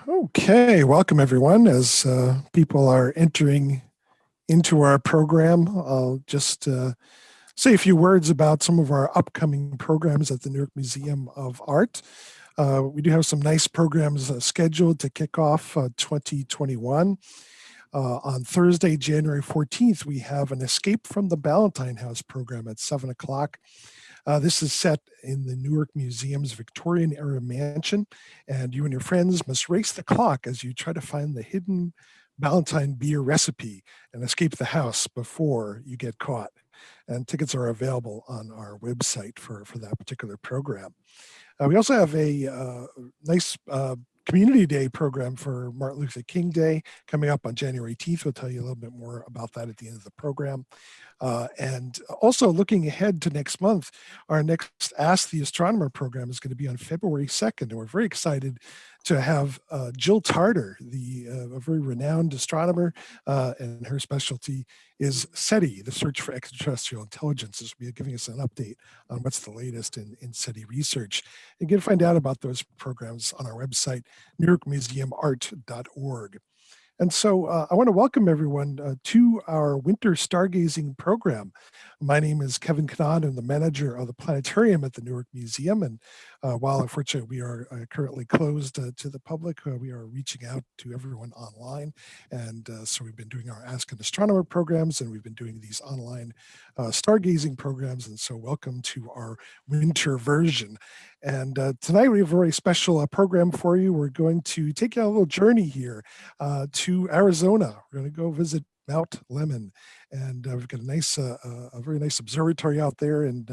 Okay, welcome everyone. As people are entering into our program, I'll just say a few words about some of our upcoming programs at the New York Museum of Art. We do have some nice programs scheduled to kick off 2021. On Thursday, January 14th, we have an Escape from the Ballantine House program at 7 o'clock. This is set in the Newark Museum's Victorian era mansion, and you and your friends must race the clock as you try to find the hidden Ballantine beer recipe and escape the house before you get caught. And tickets are available on our website for that particular program. We also have a nice Community Day program for Martin Luther King Day coming up on January 18th. We'll tell you a little bit more about that at the end of the program. And also looking ahead to next month, our next Ask the Astronomer program is going to be on February 2nd. And we're very excited to have Jill Tarter, a very renowned astronomer, and her specialty is SETI, the search for extraterrestrial intelligences. We'll be giving us an update on what's the latest in SETI research. You can find out about those programs on our website, newyorkmuseumart.org. And so I want to welcome everyone to our winter stargazing program. My name is Kevin Knan. I'm the manager of the planetarium at the Newark Museum. And while unfortunately we are currently closed to the public, we are reaching out to everyone online. And so we've been doing our Ask an Astronomer programs, and we've been doing these online stargazing programs. And so welcome to our winter version. And tonight we have a very special program for you. We're going to take you on a little journey here to Arizona. We're going to go visit Mount Lemmon, and we've got a very nice observatory out there. And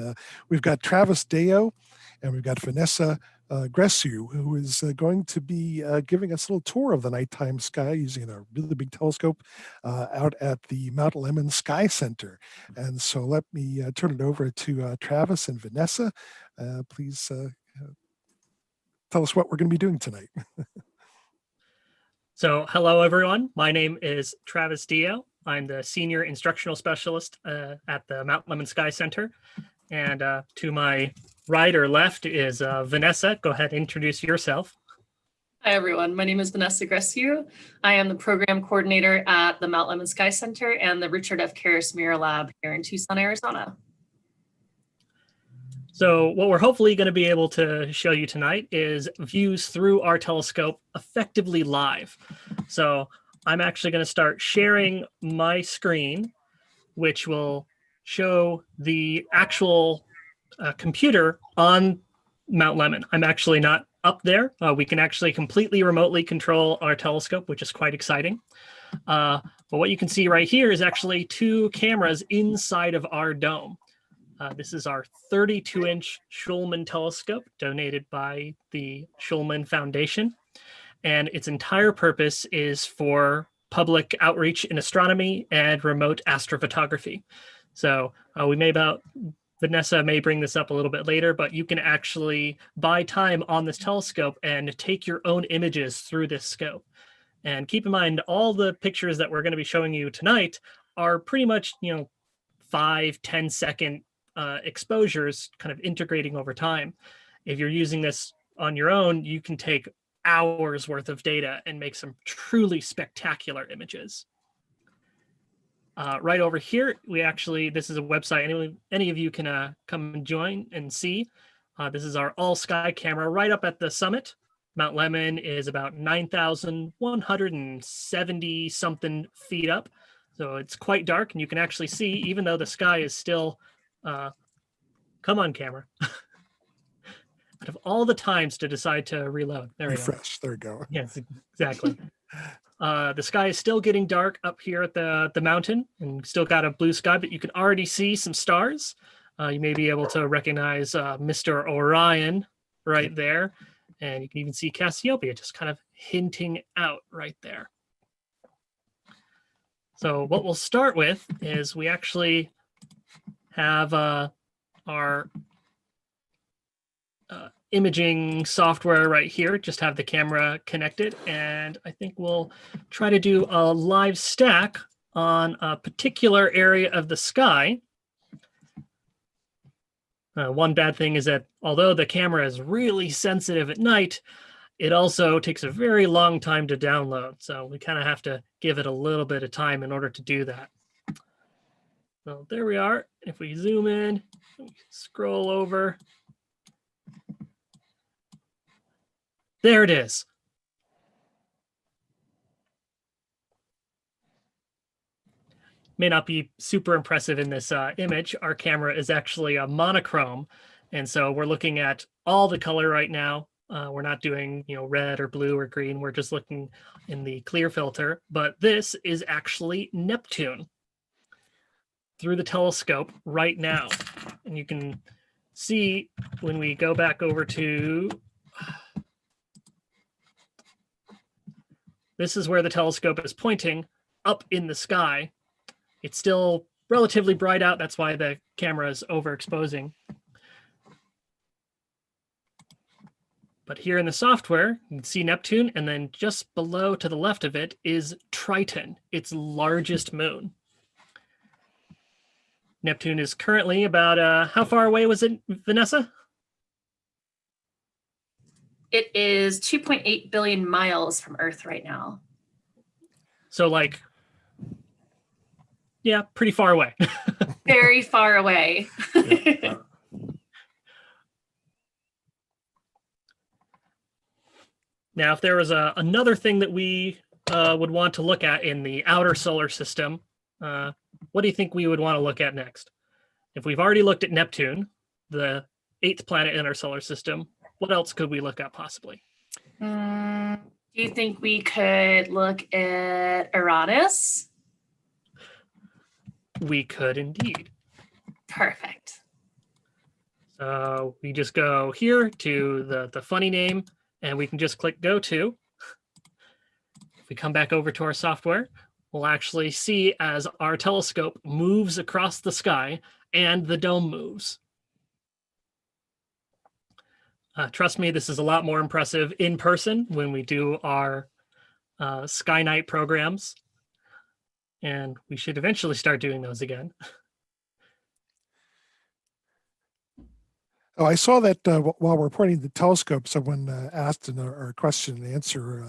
we've got Travis Deo, and we've got Vanessa Grissieu, who is going to be giving us a little tour of the nighttime sky using a really big telescope out at the Mount Lemmon SkyCenter. And so let me turn it over to Travis and Vanessa. Please tell us what we're going to be doing tonight. So hello, everyone. My name is Travis Deo. I'm the Senior Instructional Specialist at the Mount Lemmon SkyCenter. And to my right or left is Vanessa. Go ahead and introduce yourself. Hi, everyone. My name is Vanessa Grissieu. I am the Program Coordinator at the Mount Lemmon SkyCenter and the Richard F. Karras Mirror Lab here in Tucson, Arizona. So what we're hopefully going to be able to show you tonight is views through our telescope effectively live. So I'm actually going to start sharing my screen, which will show the actual computer on Mount Lemmon. I'm actually not up there. We can actually completely remotely control our telescope, which is quite exciting. But what you can see right here is actually two cameras inside of our dome. This is our 32-inch Schulman Telescope donated by the Schulman Foundation. And its entire purpose is for public outreach in astronomy and remote astrophotography. So Vanessa may bring this up a little bit later, but you can actually buy time on this telescope and take your own images through this scope. And keep in mind, all the pictures that we're going to be showing you tonight are pretty much, 5-10 second exposures kind of integrating over time. If you're using this on your own, you can take hours worth of data and make some truly spectacular images. Right over here, this is a website any of you can come and join and see. This is our all sky camera right up at the summit. Mount Lemmon is about 9,170 something feet up. So it's quite dark, and you can actually see, even though the sky is still come on, camera. Out of all the times to decide to reload. There we go. Refresh. There we go. Yes, exactly. The sky is still getting dark up here at the mountain, and still got a blue sky, but you can already see some stars. You may be able to recognize Mr. Orion right there. And you can even see Cassiopeia just kind of hinting out right there. So what we'll start with is we actually have our imaging software right here. Just have the camera connected, and I think we'll try to do a live stack on a particular area of the sky. One bad thing is that although the camera is really sensitive at night, it also takes a very long time to download. So we kind of have to give it a little bit of time in order to do that. So there we are. If we zoom in, scroll over. There it is. May not be super impressive in this image. Our camera is actually a monochrome. And so we're looking at all the color right now. We're not doing, red or blue or green. We're just looking in the clear filter. But this is actually Neptune through the telescope right now. And you can see when we go back over to, this is where the telescope is pointing up in the sky. It's still relatively bright out. That's why the camera is overexposing. But here in the software, you can see Neptune, and then just below to the left of it is Triton, its largest moon. Neptune is currently about, how far away was it, Vanessa? It is 2.8 billion miles from Earth right now. So yeah, pretty far away. Very far away. Now, if there was another thing that we would want to look at in the outer solar system, what do you think we would want to look at next? If we've already looked at Neptune, the 8th planet in our solar system, what else could we look at possibly? Do you think we could look at Uranus? We could indeed. Perfect. So we just go here to the funny name, and we can just click go to. If we come back over to our software, we'll actually see as our telescope moves across the sky and the dome moves. Trust me, this is a lot more impressive in person when we do our Sky Night programs. And we should eventually start doing those again. Oh, I saw that while we're pointing the telescope, someone asked in our question and answer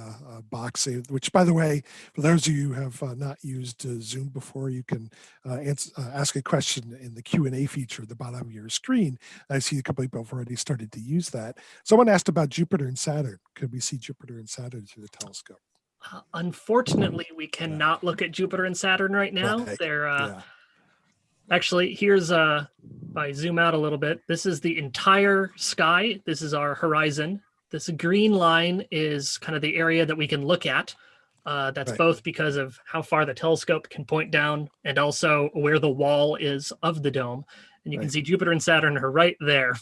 box, which, by the way, for those of you who have not used Zoom before, you can ask a question in the Q&A feature at the bottom of your screen. I see a couple of people have already started to use that. Someone asked about Jupiter and Saturn. Could we see Jupiter and Saturn through the telescope? Unfortunately, we cannot look at Jupiter and Saturn right now. Right. They're actually, here's if I zoom out a little bit, this is the entire sky. This is our horizon. This green line is kind of the area that we can look at. That's Right. both because of how far the telescope can point down and also where the wall is of the dome. And you can Right. see Jupiter and Saturn are right there.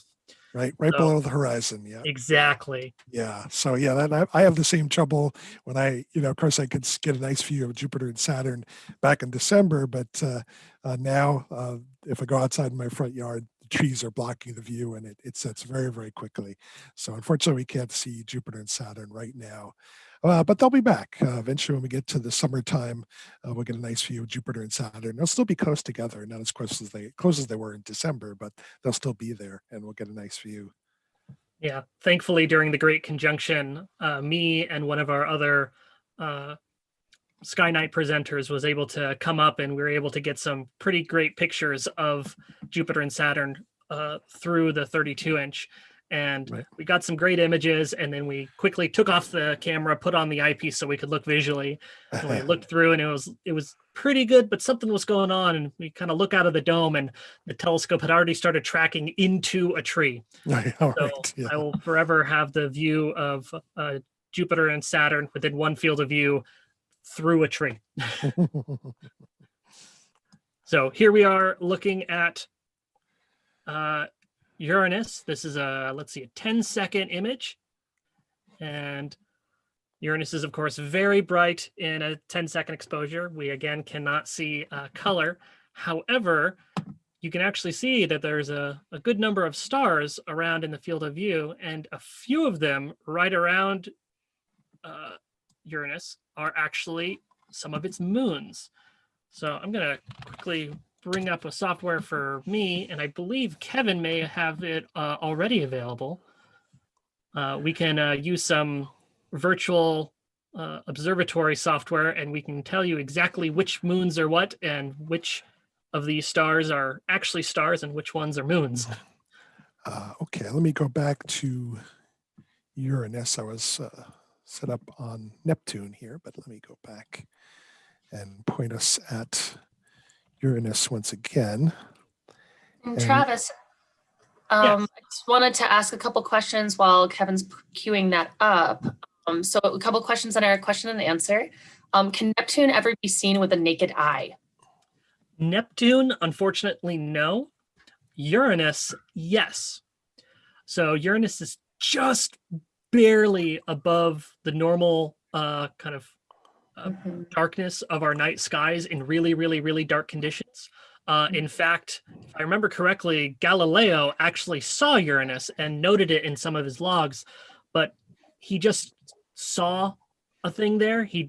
Right So- below the horizon. Yeah. Exactly. Yeah. So yeah, I have the same trouble when of course I could get a nice view of Jupiter and Saturn back in December, but now if I go outside in my front yard, the trees are blocking the view and it sets very, very quickly. So unfortunately, we can't see Jupiter and Saturn right now. But they'll be back eventually when we get to the summertime. We'll get a nice view of Jupiter and Saturn. They'll still be close together, not as close as they were in December, but they'll still be there, and we'll get a nice view. Yeah. Thankfully, during the Great Conjunction, me and one of our other Sky Night presenters was able to come up, and we were able to get some pretty great pictures of Jupiter and Saturn through the 32-inch. And Right. we got some great images, and then we quickly took off the camera, put on the eyepiece so we could look visually. And we looked through, and it was pretty good, but something was going on. And we kind of look out of the dome, and the telescope had already started tracking into a tree. All So right. Yeah. I will forever have the view of Jupiter and Saturn within one field of view through a tree. So here we are looking at Uranus. This is let's see, a 10-second image. And Uranus is, of course, very bright in a 10-second exposure. We, again, cannot see color. However, you can actually see that there's a good number of stars around in the field of view, and a few of them right around Uranus are actually some of its moons. So I'm going to quickly bring up a software for me, and I believe Kevin may have it already available. We can use some virtual observatory software, and we can tell you exactly which moons are what and which of these stars are actually stars and which ones are moons. Okay, let me go back to Uranus. I was set up on Neptune here, but let me go back and point us at Uranus once again. And Travis, I just wanted to ask a couple questions while Kevin's queuing that up. So a couple questions on our question and answer. Can Neptune ever be seen with a naked eye? Neptune, unfortunately, no. Uranus, yes. So Uranus is just barely above the normal kind of darkness of our night skies in really, really, really dark conditions. In fact, if I remember correctly, Galileo actually saw Uranus and noted it in some of his logs, but he just saw a thing there. He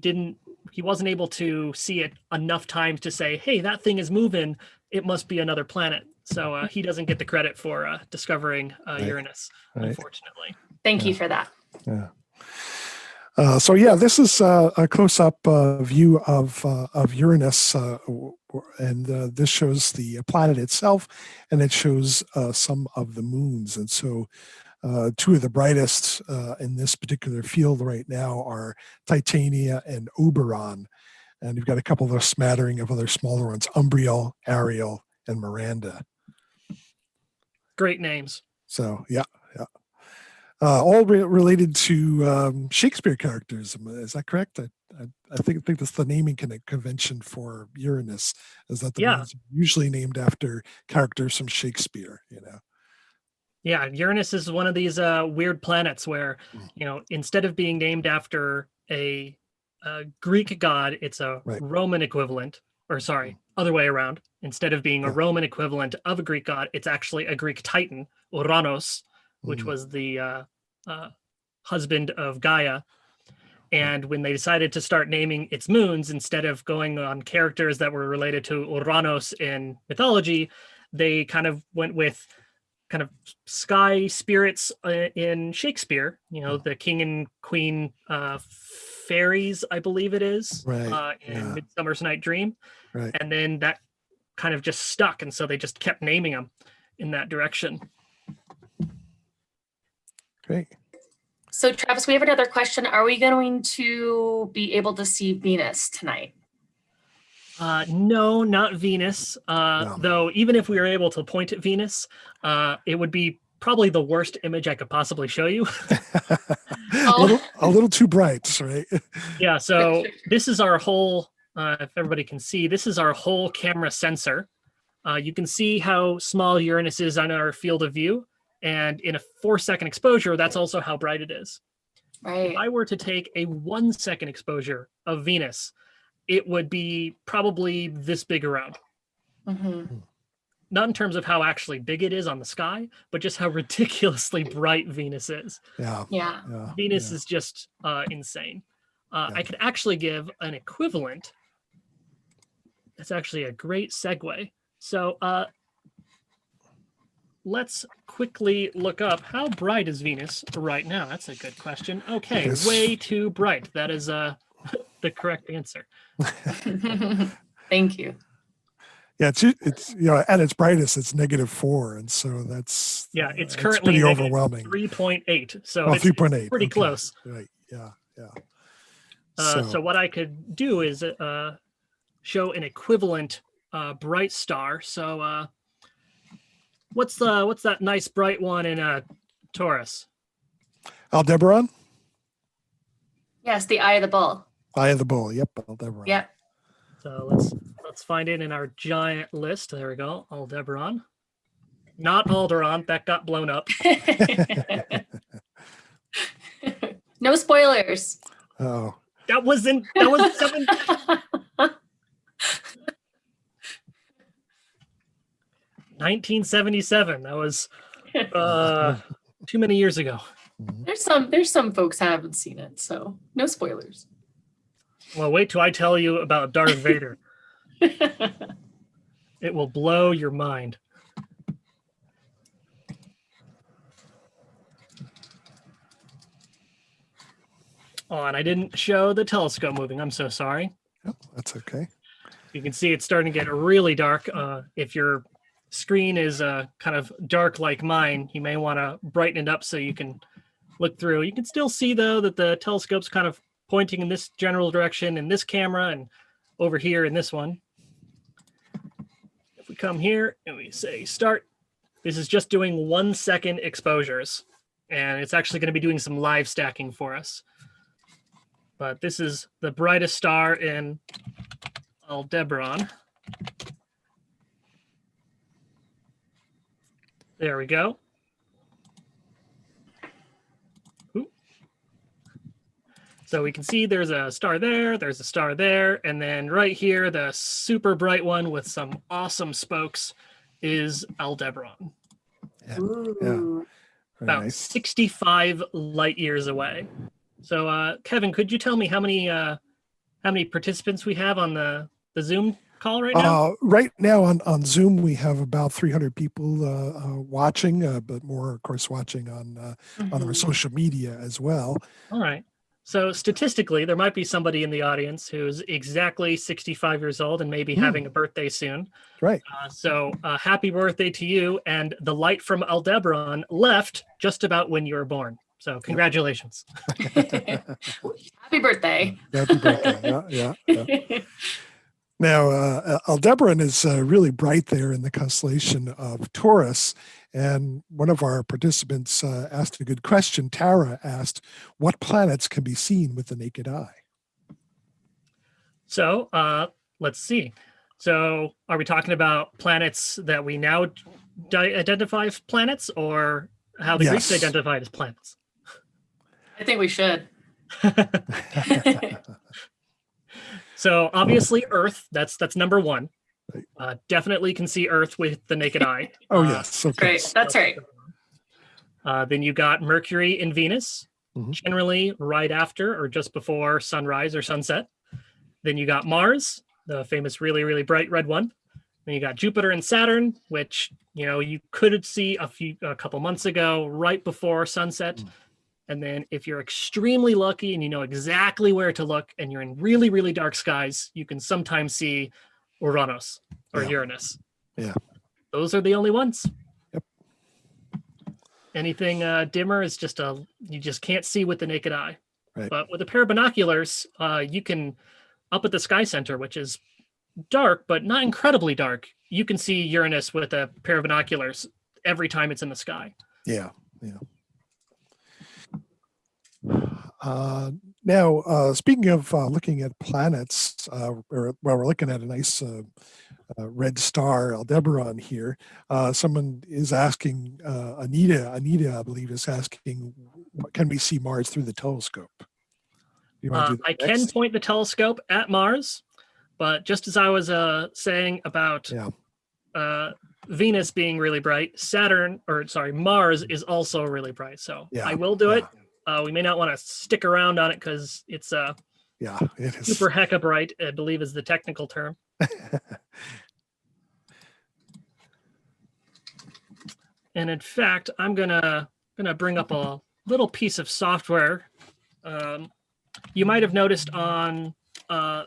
wasn't able to see it enough times to say, hey, that thing is moving. It must be another planet. So he doesn't get the credit for discovering Uranus, unfortunately. Thank you for that. Yeah. So yeah, this is a close-up view of Uranus, and this shows the planet itself, and it shows some of the moons. And so two of the brightest in this particular field right now are Titania and Oberon. And you've got a couple of a smattering of other smaller ones, Umbriel, Ariel, and Miranda. Great names. So, yeah. All related to Shakespeare characters. Is that correct? I think that's the naming convention for Uranus, is that the moons are usually named after characters from Shakespeare, Yeah, Uranus is one of these weird planets where, instead of being named after a Greek god, it's a Roman equivalent, or sorry, other way around. Instead of being a Roman equivalent of a Greek god, it's actually a Greek titan, Uranus, which was the husband of Gaia. And when they decided to start naming its moons, instead of going on characters that were related to Uranus in mythology, they kind of went with kind of sky spirits in Shakespeare, the king and queen fairies, I believe it is, in Midsummer's Night Dream. Right. And then that kind of just stuck. And so they just kept naming them in that direction. Great. So Travis, we have another question. Are we going to be able to see Venus tonight? No, not Venus. Though even if we were able to point at Venus, it would be probably the worst image I could possibly show you. a little too bright, right? Yeah, so this is our whole, if everybody can see, this is our whole camera sensor. You can see how small Uranus is on our field of view. And in a 4-second exposure, that's also how bright it is. Right. If I were to take a 1-second exposure of Venus, it would be probably this big around. Mm-hmm. Not in terms of how actually big it is on the sky, but just how ridiculously bright Venus is. Yeah. Venus is just insane. I could actually give an equivalent. That's actually a great segue. So let's quickly look up how bright is Venus right now. That's a good question. Okay, way too bright. That is the correct answer. Thank you. Yeah, it's at its brightest, it's -4, and so that's it's currently pretty overwhelming. 3.8. So it's 3.8. Pretty close. Right. Yeah. So what I could do is show an equivalent bright star. So what's that nice bright one in Taurus? Aldebaran? Yes, the Eye of the Bull. Eye of the Bull. Yep, Aldebaran. Yep. So let's find it in our giant list. There we go. Aldebaran. Not Alderon. That got blown up. No spoilers. Oh. That was 7. 1977. That was too many years ago. There's some folks that haven't seen it, so no spoilers. Well, wait till I tell you about Darth Vader. It will blow your mind. Oh, and I didn't show the telescope moving. I'm so sorry. Oh, that's okay. You can see it's starting to get really dark. If your screen is kind of dark like mine, you may want to brighten it up so you can look through. You can still see, though, that the telescope's kind of pointing in this general direction in this camera and over here in this one. If we come here and we say start, this is just doing 1 second exposures. And it's actually going to be doing some live stacking for us. But this is the brightest star in Aldebaran. There we go. Ooh. So we can see there's a star there's a star there, and then right here, the super bright one with some awesome spokes is Aldebaran. Yeah. Ooh. Yeah. Very About nice. 65 light years away. So Kevin, could you tell me how many participants we have on the Zoom call right now? Right now on Zoom, we have about 300 people watching, but more, of course, watching on our social media as well. All right. So statistically, there might be somebody in the audience who's exactly 65 years old and maybe having a birthday soon. Right. So happy birthday to you. And the light from Aldebaran left just about when you were born. So congratulations. Happy birthday. Happy birthday. Yeah. Now, Aldebaran is really bright there in the constellation of Taurus. And one of our participants asked a good question. Tara asked, what planets can be seen with the naked eye? So let's see. So are we talking about planets that we now identify as planets, or how the Greeks Yes. identified as planets? I think we should. So obviously Earth, that's number one. Definitely can see Earth with the naked eye. Oh, yes. Okay. Great. That's right. Then you got Mercury and Venus, Mhm. generally right after or just before sunrise or sunset. Then you got Mars, the famous really, really bright red one. Then you got Jupiter and Saturn, which, you know, you could see a couple months ago, right before sunset. And then if you're extremely lucky and you know exactly where to look and you're in really, really dark skies, you can sometimes see Uranus or Yeah. Uranus. Yeah. Those are the only ones. Yep. Anything dimmer is just you just can't see with the naked eye. Right. But with a pair of binoculars, you can, up at the SkyCenter, which is dark, but not incredibly dark, you can see Uranus with a pair of binoculars every time it's in the sky. Yeah. Now, speaking of looking at planets, we're looking at a nice red star, Aldebaran here. Someone is asking, Anita, I believe, is asking, can we see Mars through the telescope? You want to do that I can next? point the telescope at Mars, but just as I was saying about Venus being really bright, Mars is also really bright. So Yeah, I will do yeah. it. We may not want to stick around on it because it's Yeah, it is. super hecka bright, I believe is the technical term. And in fact, I'm gonna bring up a little piece of software. You might have noticed on our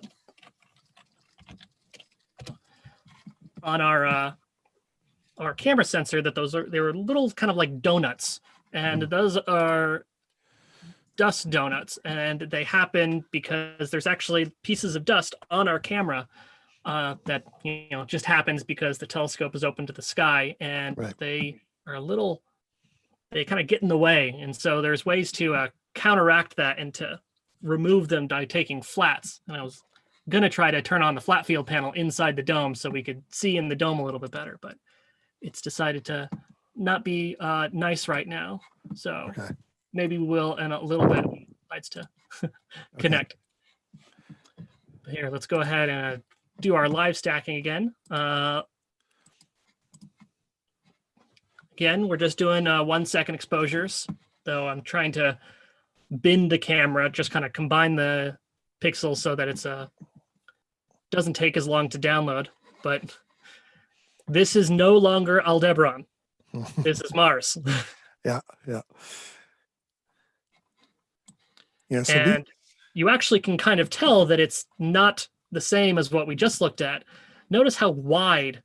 camera sensor that they were little kind of like donuts, and those are dust donuts, and they happen because there's actually pieces of dust on our camera that just happens because the telescope is open to the sky, and they are they kind of get in the way, and so there's ways to counteract that and to remove them by taking flats. And I was gonna try to turn on the flat field panel inside the dome so we could see in the dome a little bit better, but it's decided to not be nice right now. So maybe we will in a little bit decides to connect. But here, let's go ahead and do our live stacking again. Again, we're just doing 1 second exposures, though I'm trying to bend the camera, just kind of combine the pixels so that it's doesn't take as long to download. But this is no longer Aldebaran. This is Mars. Yeah. So And you actually can kind of tell that it's not the same as what we just looked at. Notice how wide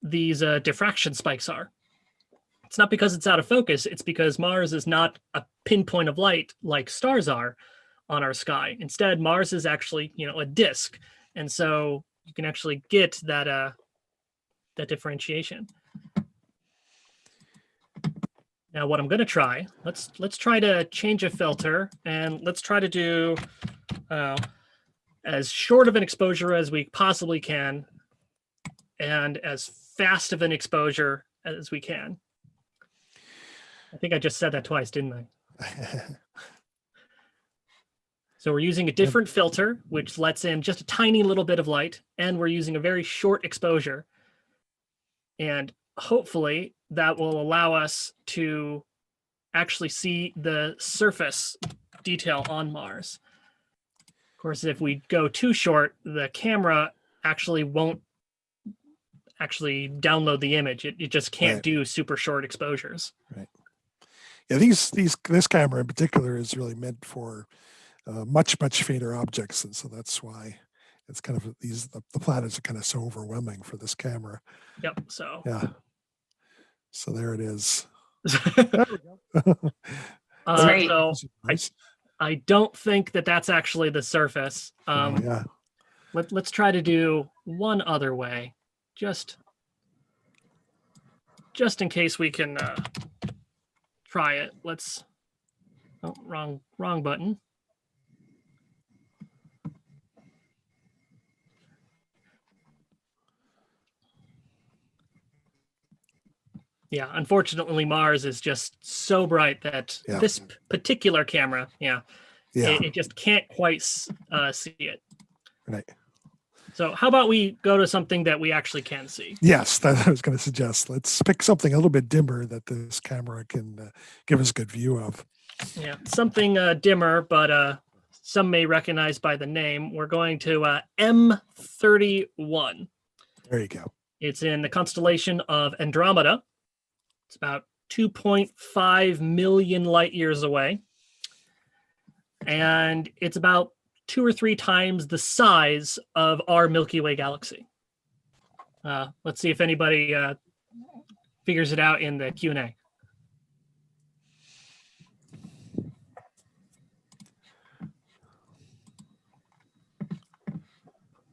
these diffraction spikes are. It's not because it's out of focus. It's because Mars is not a pinpoint of light like stars are on our sky. Instead, Mars is actually, a disk. And so you can actually get that differentiation. Now, what I'm going to try, let's try to change a filter, and let's try to do as short of an exposure as we possibly can, and as fast of an exposure as we can. I think I just said that twice, didn't I? So we're using a different filter, which lets in just a tiny little bit of light, and we're using a very short exposure. And hopefully that will allow us to actually see the surface detail on Mars. Of course, if we go too short, the camera actually won't actually download the image. It just can't do super short exposures. Right. Yeah, this camera in particular is really meant for much fainter objects, and so that's why it's kind of the planets are kind of so overwhelming for this camera. Yep. So yeah. So there it is. So I don't think that's actually the surface. Yeah. Let's try to do one other way, just in case we can try it. Let's. Oh, wrong button. Yeah, unfortunately, Mars is just so bright that this particular camera, it just can't quite see it. Right. So how about we go to something that we actually can see? Yes, that I was going to suggest. Let's pick something a little bit dimmer that this camera can give us a good view of. Yeah, something dimmer, but some may recognize by the name. We're going to M31. There you go. It's in the constellation of Andromeda. It's about 2.5 million light years away. And it's about 2 or 3 times the size of our Milky Way galaxy. Let's see if anybody figures it out in the Q&A.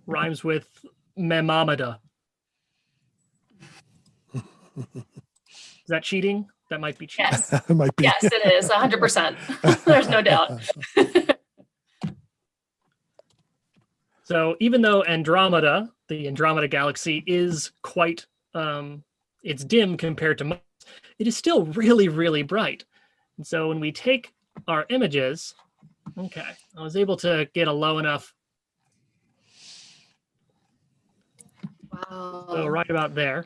Rhymes with Memamada. Is that cheating? That might be cheating. Yes. It might be. Yes, it is 100%. There's no doubt. So even though Andromeda, the Andromeda Galaxy, is quite, it's dim compared to Mars, it is still really bright. And so when we take our images, I was able to get a low enough. Wow. So right about there.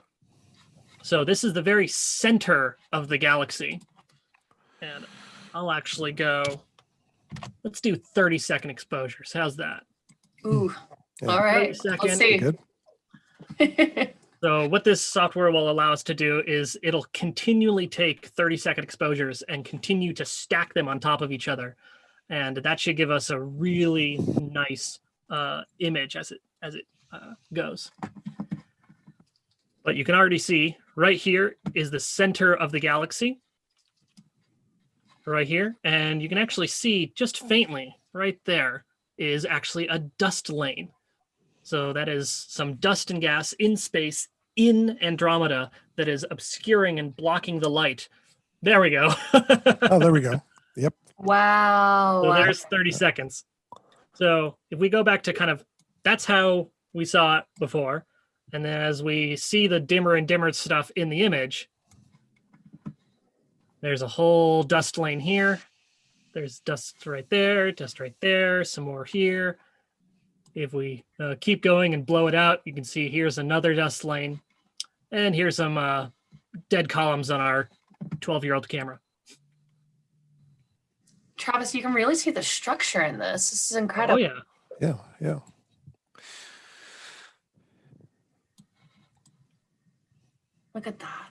So this is the very center of the galaxy. And I'll actually go, let's do 30-second exposures. How's that? Ooh, all right. Let's see. Good. So what this software will allow us to do is it'll continually take 30-second exposures and continue to stack them on top of each other. And that should give us a really nice image as it goes. But you can already see right here is the center of the galaxy. Right here. And you can actually see just faintly right there is actually a dust lane. So that is some dust and gas in space in Andromeda that is obscuring and blocking the light. There we go. Oh, there we go. Yep. Wow. So there's 30 seconds. So if we go back to that's how we saw it before. And then as we see the dimmer and dimmer stuff in the image, there's a whole dust lane here. There's dust right there, some more here. If we keep going and blow it out, you can see here's another dust lane. And here's some dead columns on our 12-year-old camera. Travis, you can really see the structure in this. This is incredible. Oh, yeah. Yeah. Look at that.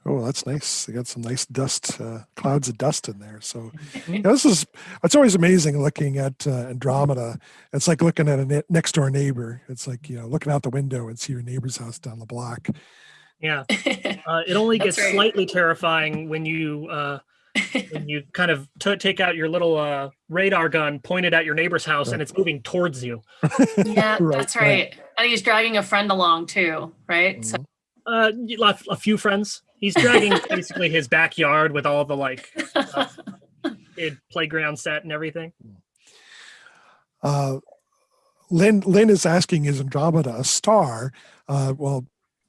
Oh, that's nice. They got some nice dust, clouds of dust in there. So Mhm. it's always amazing looking at Andromeda. It's like looking at a next door neighbor. It's like, looking out the window and see your neighbor's house down the block. Yeah. It only That's gets right. slightly terrifying when you kind of take out your little radar gun, point it at your neighbor's house, and it's moving towards you. Yeah, Right, that's right. And he's dragging a friend along too, right? So, A few friends. He's dragging basically his backyard with all the kid playground set and everything. Lynn is asking, is Andromeda a star? Well,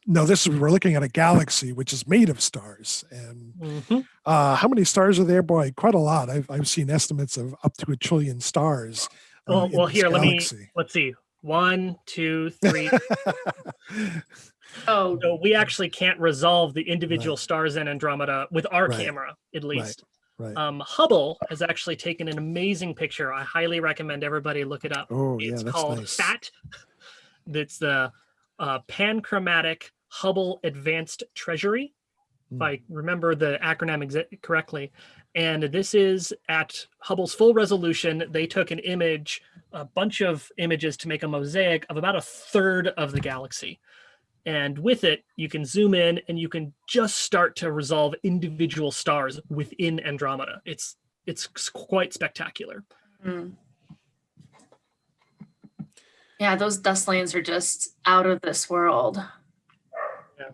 no, we're looking at a galaxy which is made of stars. And Mhm. how many stars are there? Boy, quite a lot. I've seen estimates of up to 1 trillion stars. Well, in this here, galaxy. let's see. 1, 2, 3. oh, So we actually can't resolve the individual Right. stars in Andromeda with our Right. camera, at least. Right. Hubble has actually taken an amazing picture. I highly recommend everybody look it up. Oh, yeah, It's that's called nice. FAT. That's the Panchromatic Hubble Advanced Treasury, if I remember the acronym correctly. And this is at Hubble's full resolution. They took a bunch of images to make a mosaic of about 1/3 of the galaxy. And with it, you can zoom in and you can just start to resolve individual stars within Andromeda. It's quite spectacular. yeah, those dust lanes are just out of this world. Yeah.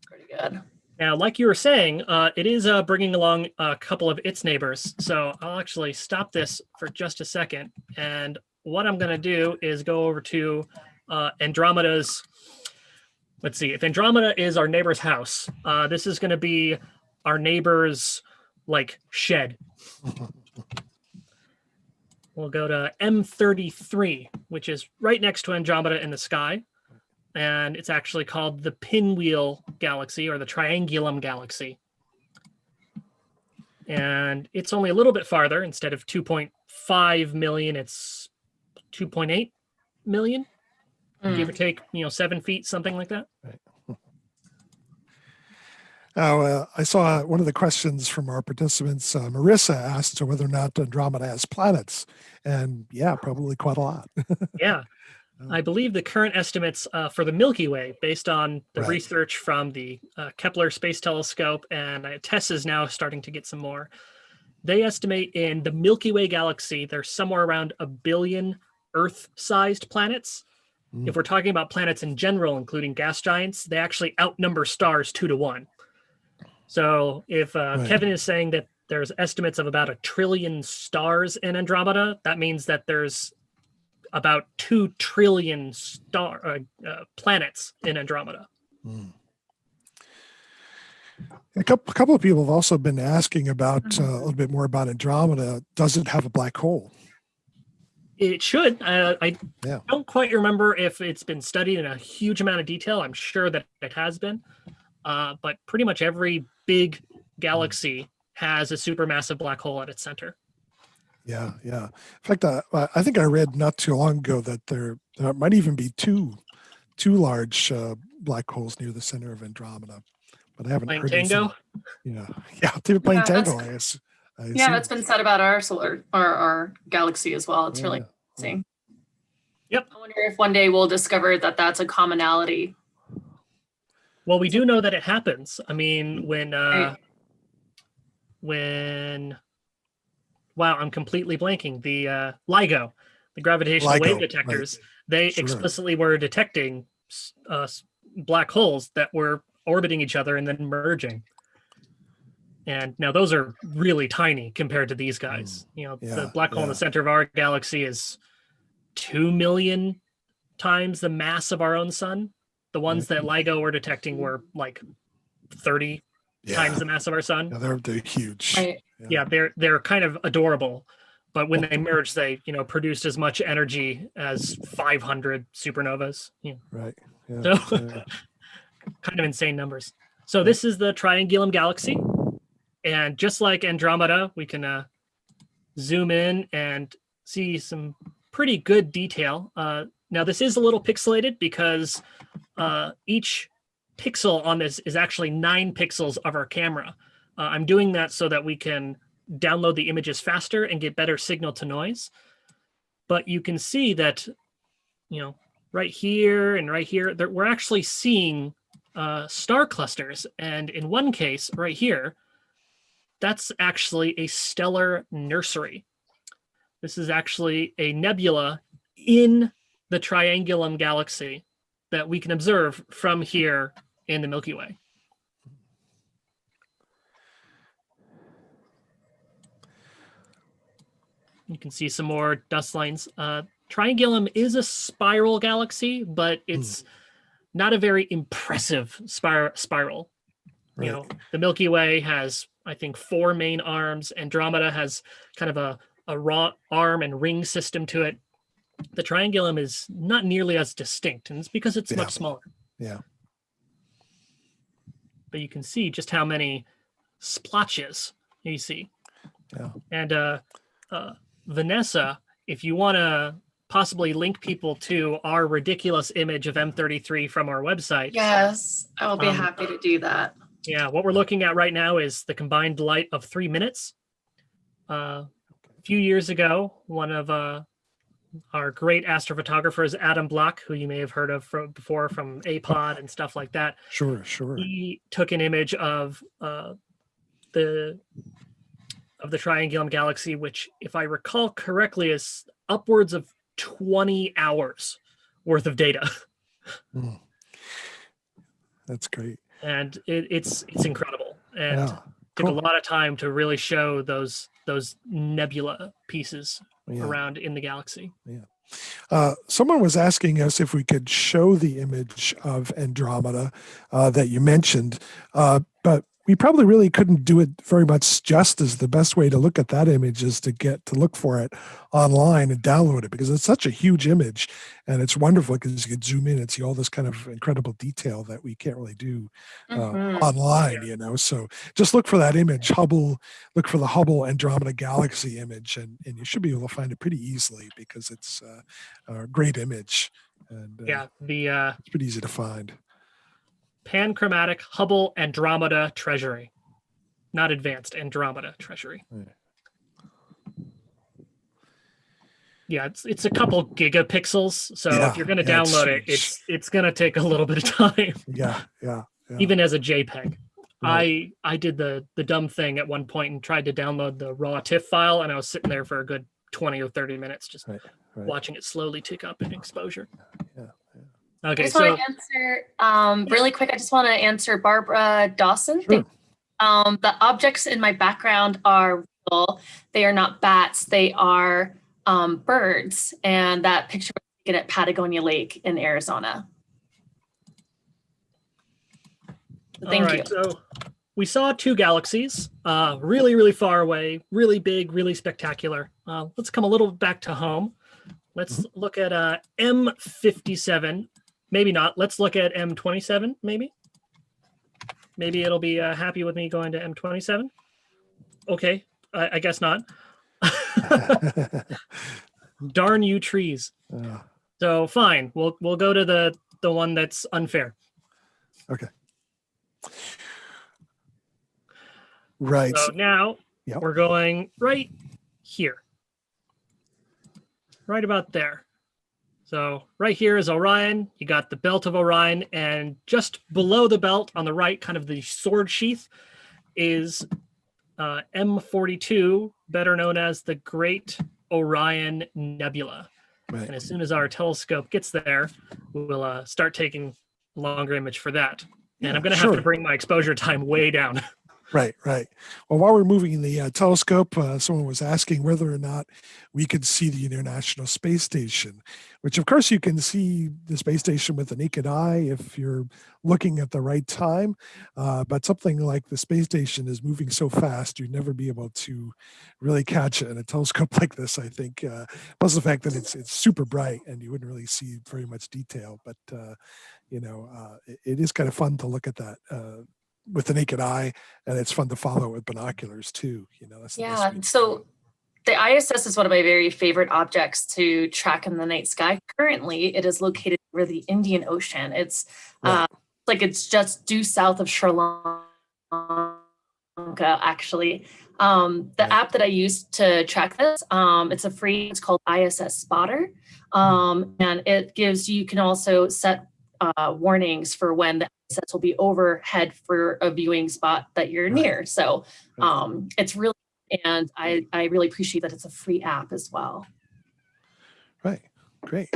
Pretty good. Now, like you were saying, it is bringing along a couple of its neighbors. So I'll actually stop this for just a second. And what I'm going to do is go over to Andromeda's. Let's see. If Andromeda is our neighbor's house, this is going to be our neighbor's shed. We'll go to M33, which is right next to Andromeda in the sky. And it's actually called the Pinwheel Galaxy or the Triangulum Galaxy. And it's only a little bit farther. Instead of 2.5 million, it's 2.8 million, give or take, 7 feet, something like that. Right. I saw one of the questions from our participants. Marissa asked whether or not Andromeda has planets. And yeah, probably quite a lot. Yeah. I believe the current estimates for the Milky Way, based on the Right. research from the Kepler Space Telescope, and TESS is now starting to get some more. They estimate in the Milky Way galaxy, there's somewhere around 1 billion Earth-sized planets. If we're talking about planets in general, including gas giants, they actually outnumber stars 2 to 1. So if Kevin is saying that there's estimates of about 1 trillion stars in Andromeda, that means that there's about 2 trillion planets in Andromeda. A couple of people have also been asking about a little bit more about Andromeda. Does it have a black hole? It should. I don't quite remember if it's been studied in a huge amount of detail. I'm sure that it has been. But pretty much every big galaxy has a supermassive black hole at its center. Yeah. In fact, I think I read not too long ago that there might even be two large black holes near the center of Andromeda, but I haven't Playing heard tango. anything. Yeah, they were playing tango. I Yeah, assume. that's been said about our our galaxy as well. It's really interesting. Yep. I wonder if one day we'll discover that that's a commonality. Well, we do know that it happens. I mean, when wow, I'm completely blanking. The LIGO, the gravitational wave detectors, they explicitly were detecting black holes that were orbiting each other and then merging. And now those are really tiny compared to these guys. The black hole in the center of our galaxy is 2 million times the mass of our own sun. The ones that LIGO were detecting were 30 times the mass of our sun. Yeah, they're huge. Right. Yeah, they're kind of adorable, but when they merged, they produced as much energy as 500 supernovas. Right. Yeah. So kind of insane numbers. So this is the Triangulum Galaxy, and just like Andromeda, we can zoom in and see some pretty good detail. Now this is a little pixelated because each pixel on this is actually 9 pixels of our camera. I'm doing that so that we can download the images faster and get better signal to noise. But you can see that, right here and right here, we're actually seeing star clusters. And in one case right here, that's actually a stellar nursery. This is actually a nebula in the Triangulum Galaxy that we can observe from here in the Milky Way. You can see some more dust lines. Triangulum is a spiral galaxy, but it's not a very impressive spiral. Right. The Milky Way has, I think, 4 main arms. Andromeda has kind of a raw arm and ring system to it. The Triangulum is not nearly as distinct, and it's because it's much smaller. Yeah. But you can see just how many splotches you see. Yeah. And Vanessa, if you want to possibly link people to our ridiculous image of M33 from our website. Yes, I will be happy to do that. Yeah, what we're looking at right now is the combined light of 3 minutes. A few years ago, one of our great astrophotographers, Adam Block, who you may have heard of before from APOD and stuff like that. Sure. He took an image of the Triangulum Galaxy, which, if I recall correctly, is upwards of 20 hours worth of data. That's great. And it's incredible. And took a lot of time to really show those nebula pieces around in the galaxy. Yeah. Someone was asking us if we could show the image of Andromeda that you mentioned, but we probably really couldn't do it very much justice. The best way to look at that image is to look for it online and download it, because it's such a huge image and it's wonderful because you can zoom in and see all this kind of incredible detail that we can't really do online, So just look for that image, look for the Hubble Andromeda Galaxy image, and you should be able to find it pretty easily because it's a great image. And it's pretty easy to find. Panchromatic Hubble Andromeda Treasury, not advanced Andromeda Treasury. Yeah, it's a couple gigapixels, so if you're going to download it, it's going to take a little bit of time. Yeah. Even as a JPEG. Right. I did the dumb thing at one point and tried to download the raw TIFF file, and I was sitting there for a good 20 or 30 minutes just watching it slowly tick up in exposure. Yeah. Okay, I just want to answer really quick. I just want to answer Barbara Dawson. Sure. The objects in my background are real. They are not bats. They are birds. And that picture was taken at Patagonia Lake in Arizona. Thank you. So we saw 2 galaxies, really, really far away, really big, really spectacular. Let's come a little back to home. Let's look at M57. Maybe not. Let's look at M27, maybe. Maybe it'll be happy with me going to M27. Okay, I guess not. Darn you trees. So fine, we'll go to the one that's unfair. Okay. Right. So now we're going right here. Right about there. So right here is Orion. You got the belt of Orion, and just below the belt on the right, kind of the sword sheath, is M42, better known as the Great Orion Nebula. Right. And as soon as our telescope gets there, we'll start taking a longer image for that. And I'm going to have to bring my exposure time way down. Right. Well, while we're moving the telescope, someone was asking whether or not we could see the International Space Station, which of course you can see the space station with the naked eye if you're looking at the right time. But something like the space station is moving so fast, you'd never be able to really catch it in a telescope like this, I think. Plus the fact that it's super bright and you wouldn't really see very much detail. But, it is kind of fun to look at that with the naked eye, and it's fun to follow with binoculars too. So the ISS is one of my very favorite objects to track in the night sky. Currently, it is located over the Indian Ocean. It's like it's just due south of Sri Lanka, actually. The app that I use to track this, it's called ISS Spotter. And it gives, you can also set warnings for when the ISS will be overhead for a viewing spot that you're near. So it's really, and I really appreciate that it's a free app as well. Right, great.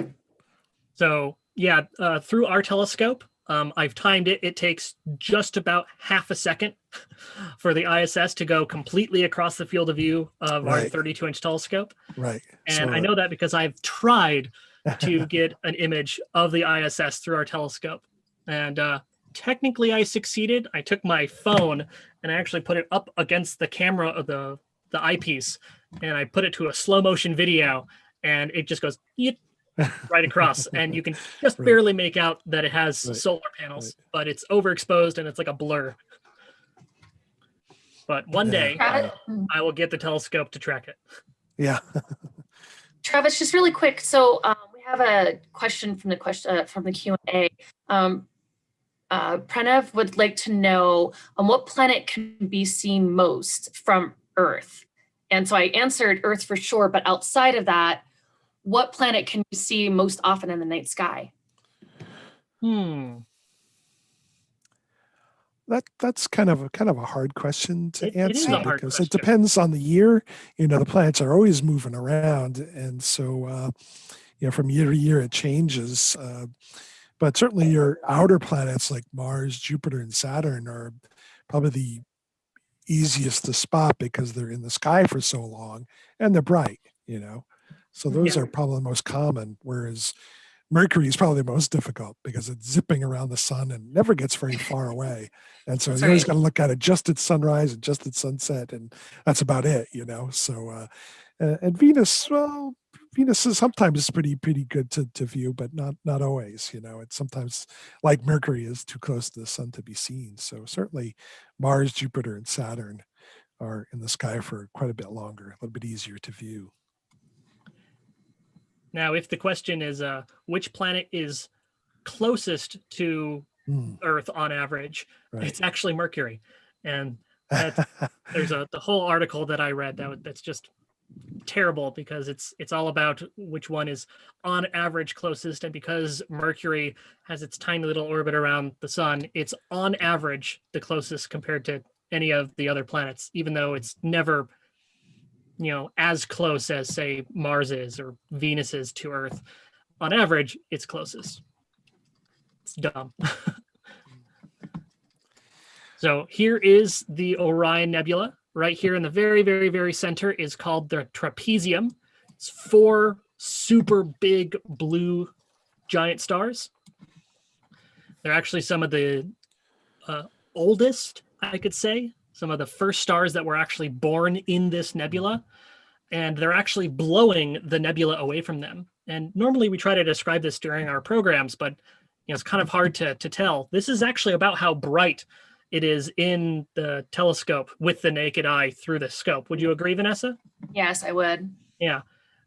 So yeah, through our telescope, I've timed it. It takes just about half a second for the ISS to go completely across the field of view of our 32-inch telescope. Right. And I know that because I've tried to get an image of the ISS through our telescope. And technically I succeeded. I took my phone and I actually put it up against the camera of the eyepiece, and I put it to a slow motion video, and it just goes right across, and you can just barely make out that it has solar panels, but it's overexposed and it's like a blur. But one day I will get the telescope to track it. Yeah. Travis, just really quick. So we have a question from the Q&A. Pranav would like to know what planet can be seen most from Earth. And so I answered Earth for sure, but outside of that, what planet can you see most often in the night sky? That's kind of a hard question to answer, it is a hard because question. it depends on the year. The planets are always moving around, and so from year to year it changes. But certainly your outer planets like Mars, Jupiter, and Saturn are probably the easiest to spot because they're in the sky for so long and they're bright. So those are probably the most common, whereas Mercury is probably the most difficult because it's zipping around the sun and never gets very far away. And so you always got to look at it just at sunrise and just at sunset, and that's about it, So, and Venus, well, Venus is sometimes pretty good to view, but not always, It's sometimes, like Mercury, is too close to the sun to be seen. So certainly Mars, Jupiter, and Saturn are in the sky for quite a bit longer, a little bit easier to view. Now, if the question is which planet is closest to Earth on average, it's actually Mercury. And there's the whole article that I read that's just terrible, because it's all about which one is on average closest. And because Mercury has its tiny little orbit around the sun, it's on average the closest compared to any of the other planets, even though it's never as close as, say, Mars is or Venus is to Earth. On average, it's closest. It's dumb. So here is the Orion Nebula. Right here in the very, very, very center is called the Trapezium. It's 4 super big blue giant stars. They're actually some of the oldest, I could say, some of the first stars that were actually born in this nebula, and they're actually blowing the nebula away from them. And normally we try to describe this during our programs, but it's kind of hard to tell. This is actually about how bright it is in the telescope with the naked eye through the scope. Would you agree, Vanessa? Yes, I would. Yeah.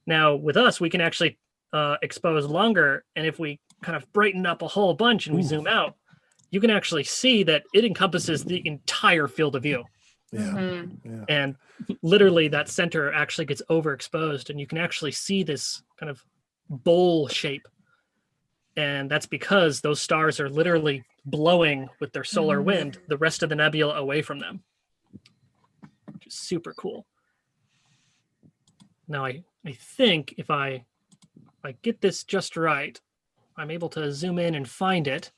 Now with us, we can actually expose longer, and if we kind of brighten up a whole bunch and we zoom out, you can actually see that it encompasses the entire field of view. Yeah. And literally that center actually gets overexposed, and you can actually see this kind of bowl shape. And that's because those stars are literally blowing with their solar wind the rest of the nebula away from them, which is super cool. Now I think if I get this just right, I'm able to zoom in and find it.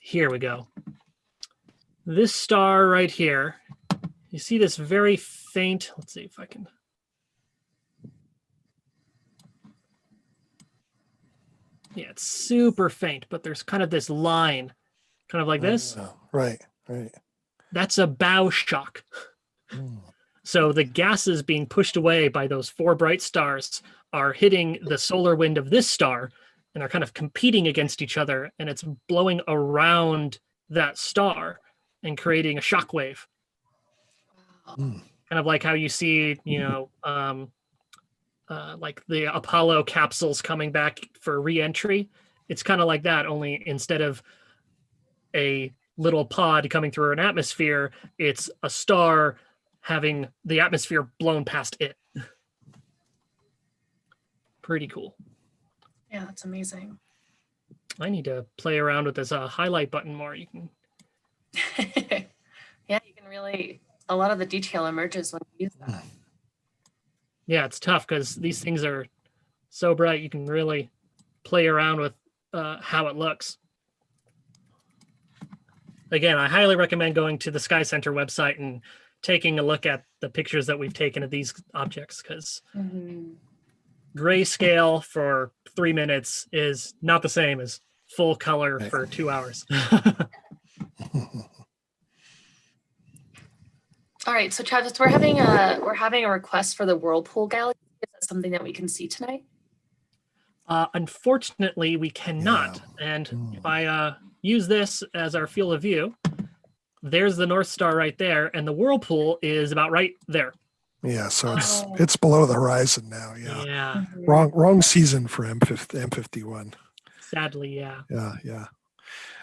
Here we go. This star right here, you see this very faint, let's see if I can. Yeah, it's super faint, but there's kind of this line, kind of like this. Right. That's a bow shock. So the gases being pushed away by those 4 bright stars are hitting the solar wind of this star, and they're kind of competing against each other, and it's blowing around that star and creating a shock wave. Kind of like how you see, like the Apollo capsules coming back for re-entry. It's kind of like that, only instead of a little pod coming through an atmosphere. It's a star having the atmosphere blown past it. Pretty cool. Yeah, that's amazing. I need to play around with this highlight button more. You can. Yeah, you can really, a lot of the detail emerges when you use that. Yeah, it's tough because these things are so bright. You can really play around with how it looks. Again, I highly recommend going to the SkyCenter website and taking a look at the pictures that we've taken of these objects, because grayscale for 3 minutes is not the same as full color for 2 hours. All right, so Travis, we're having a request for the Whirlpool Galaxy. Is that something that we can see tonight? Unfortunately, we cannot. And if I use this as our field of view, there's the North Star right there, and the whirlpool is about right there. Yeah, so it's below the horizon now. Yeah. Yeah. Wrong season for M51. Sadly, yeah. Yeah.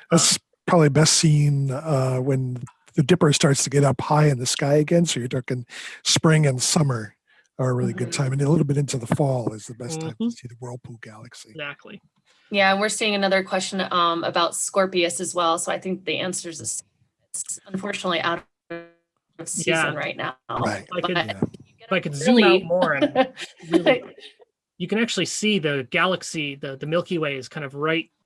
That's probably best seen when the Dipper starts to get up high in the sky again. So you're talking spring and summer are a really good time, and a little bit into the fall is the best time to see the Whirlpool Galaxy. Exactly. Yeah, and we're seeing another question about Scorpius as well. So I think the answer is the same. It's unfortunately out of season right now. Right. If I could zoom out more, and really, you can actually see the galaxy, the Milky Way is kind of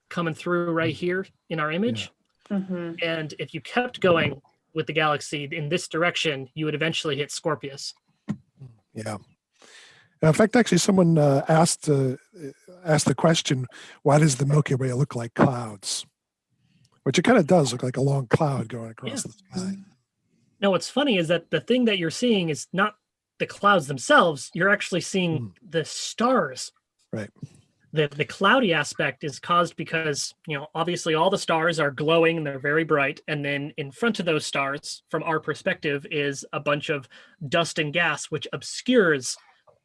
coming through right here in our image. And if you kept going with the galaxy in this direction, you would eventually hit Scorpius. Yeah. In fact, actually, someone asked the question, why does the Milky Way look like clouds? Which it kind of does look like a long cloud going across the sky. Now, what's funny is that the thing that you're seeing is not the clouds themselves. You're actually seeing the stars. Right. The cloudy aspect is caused because, obviously all the stars are glowing and they're very bright. And then in front of those stars, from our perspective, is a bunch of dust and gas, which obscures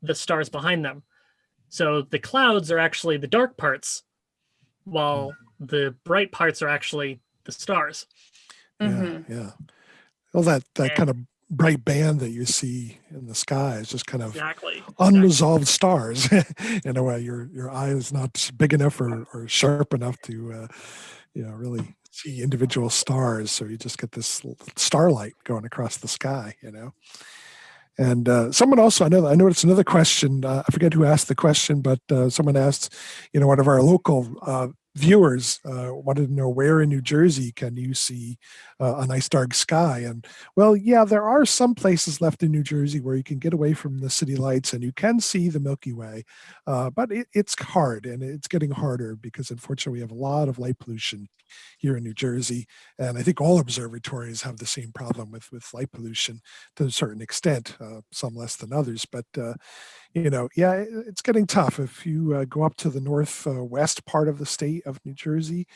the stars behind them. So the clouds are actually the dark parts, while the bright parts are actually the stars. Yeah. Well, that kind of bright band that you see in the sky is just kind of unresolved stars. In a way, your eye is not big enough or sharp enough to really see individual stars. So you just get this starlight going across the sky. And someone also, I noticed another question. I forget who asked the question, but someone asked, one of our local viewers wanted to know, where in New Jersey can you see a nice dark sky? And well, yeah, there are some places left in New Jersey where you can get away from the city lights and you can see the Milky Way, but it's hard, and it's getting harder because unfortunately we have a lot of light pollution here in New Jersey, and I think all observatories have the same problem with light pollution to a certain extent, some less than others, but it's getting tough. If you go up to the northwest part of the state of New Jersey,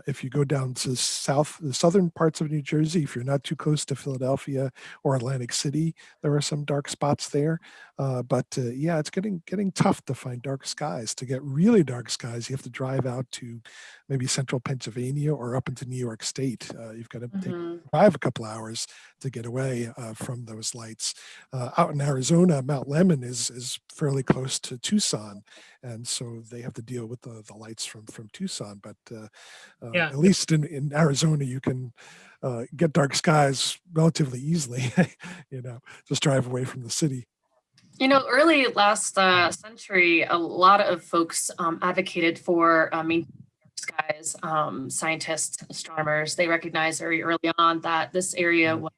if you go down to the southern parts of New Jersey, if you're not too close to Philadelphia or Atlantic City, there are some dark spots there. But it's getting tough to find dark skies. To get really dark skies, you have to drive out to maybe central Pennsylvania or up into New York State. You've got to drive a couple hours to get away from those lights. Out in Arizona, Mount Lemmon is fairly close to Tucson, and so they have to deal with the lights from Tucson. But at least in Arizona, you can get dark skies relatively easily. Just drive away from the city. Early last century, a lot of folks advocated for maintaining skies. Scientists, astronomers, they recognized very early on that this area was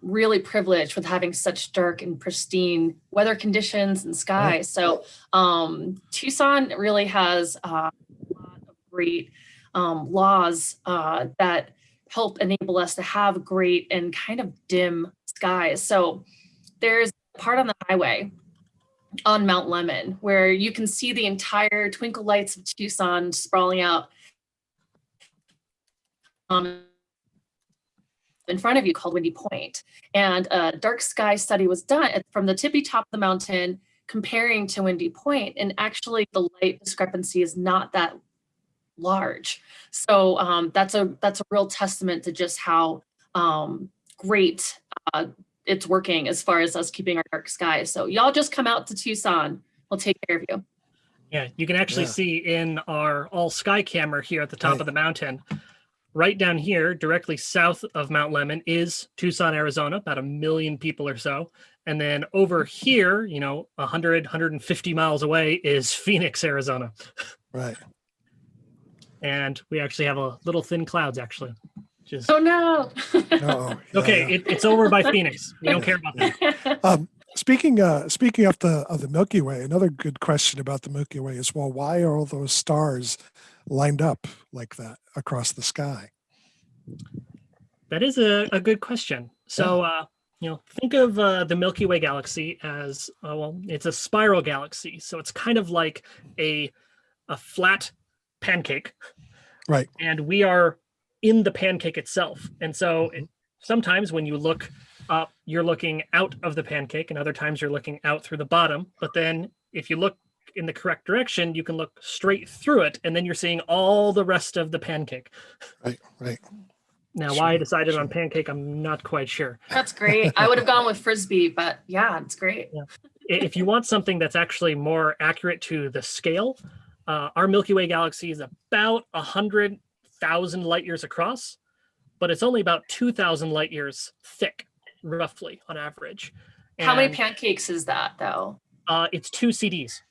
really privileged with having such dark and pristine weather conditions and skies. So Tucson really has a lot of great laws that help enable us to have great and kind of dim skies. So there's a part on the highway on Mount Lemmon where you can see the entire twinkle lights of Tucson sprawling out in front of you, called Windy Point. And a dark sky study was done from the tippy top of the mountain comparing to Windy Point, and actually the light discrepancy is not that large. So that's a real testament to just how great it's working as far as us keeping our dark sky. So y'all just come out to Tucson. We'll take care of you. Yeah, you can actually see in our all sky camera here at the top of the mountain, right down here, directly south of Mount Lemmon is Tucson, Arizona, about 1 million people or so. And then over here, 150 miles away is Phoenix, Arizona. Right. And we actually have a little thin clouds, actually. Oh, no. Okay, it's over by Phoenix. We don't care about that. Speaking of the Milky Way, another good question about the Milky Way is, well, why are all those stars lined up like that across the sky? That is a good question. So, think of the Milky Way galaxy as, it's a spiral galaxy. So it's kind of like a flat pancake. Right. And we are in the pancake itself. And so sometimes when you look up, you're looking out of the pancake, and other times you're looking out through the bottom. But then if you look in the correct direction, you can look straight through it, and then you're seeing all the rest of the pancake. Right. Now, why I decided on pancake, I'm not quite sure. That's great. I would have gone with Frisbee, but yeah, it's great. Yeah. If you want something that's actually more accurate to the scale, our Milky Way galaxy is about 100,000 light years across, but it's only about 2,000 light years thick, roughly, on average. And how many pancakes is that, though? It's 2 CDs.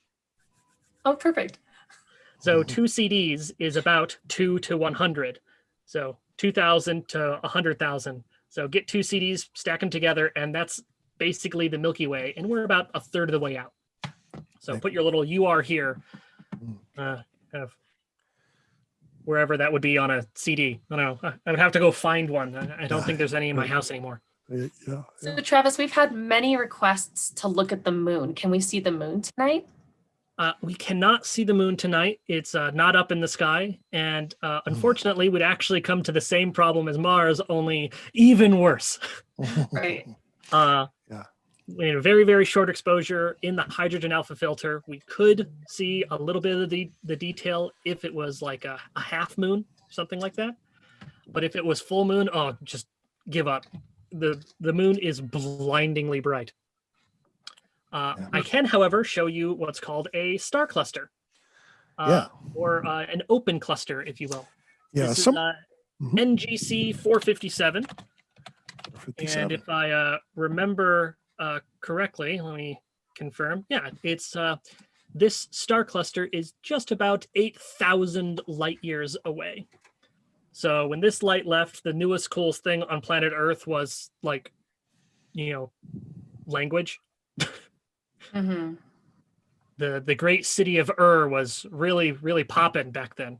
Oh, perfect. So 2 CDs is about 2 to 100. So 2,000 to 100,000. So get 2 CDs, stack them together, and that's basically the Milky Way. And we're about a third of the way out. So put your little UR here, kind of wherever that would be on a CD. I don't know. I would have to go find one. I don't think there's any in my house anymore. Yeah. So Travis, we've had many requests to look at the moon. Can we see the moon tonight? We cannot see the moon tonight. It's not up in the sky. And unfortunately, we'd actually come to the same problem as Mars, only even worse. Right. We had a very, very short exposure in the hydrogen alpha filter. We could see a little bit of the detail if it was like a half moon, something like that. But if it was full moon, just give up. The moon is blindingly bright. I can, however, show you what's called a star cluster, or an open cluster, if you will. Yeah, this is NGC 457. And if I remember correctly, let me confirm. Yeah, it's this star cluster is just about 8,000 light years away. So when this light left, the newest coolest thing on planet Earth was like, language. The great city of was really, really popping back then.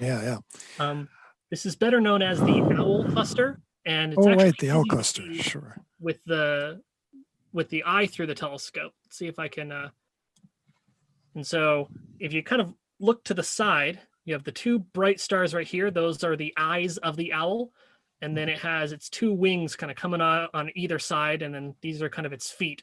Yeah. This is better known as the Owl cluster, and it's the Owl cluster, sure. With the eye through the telescope. Let's see if I can. And so, if you kind of look to the side, you have the 2 bright stars right here. Those are the eyes of the owl, and then it has its 2 wings kind of coming on either side, and then these are kind of its feet.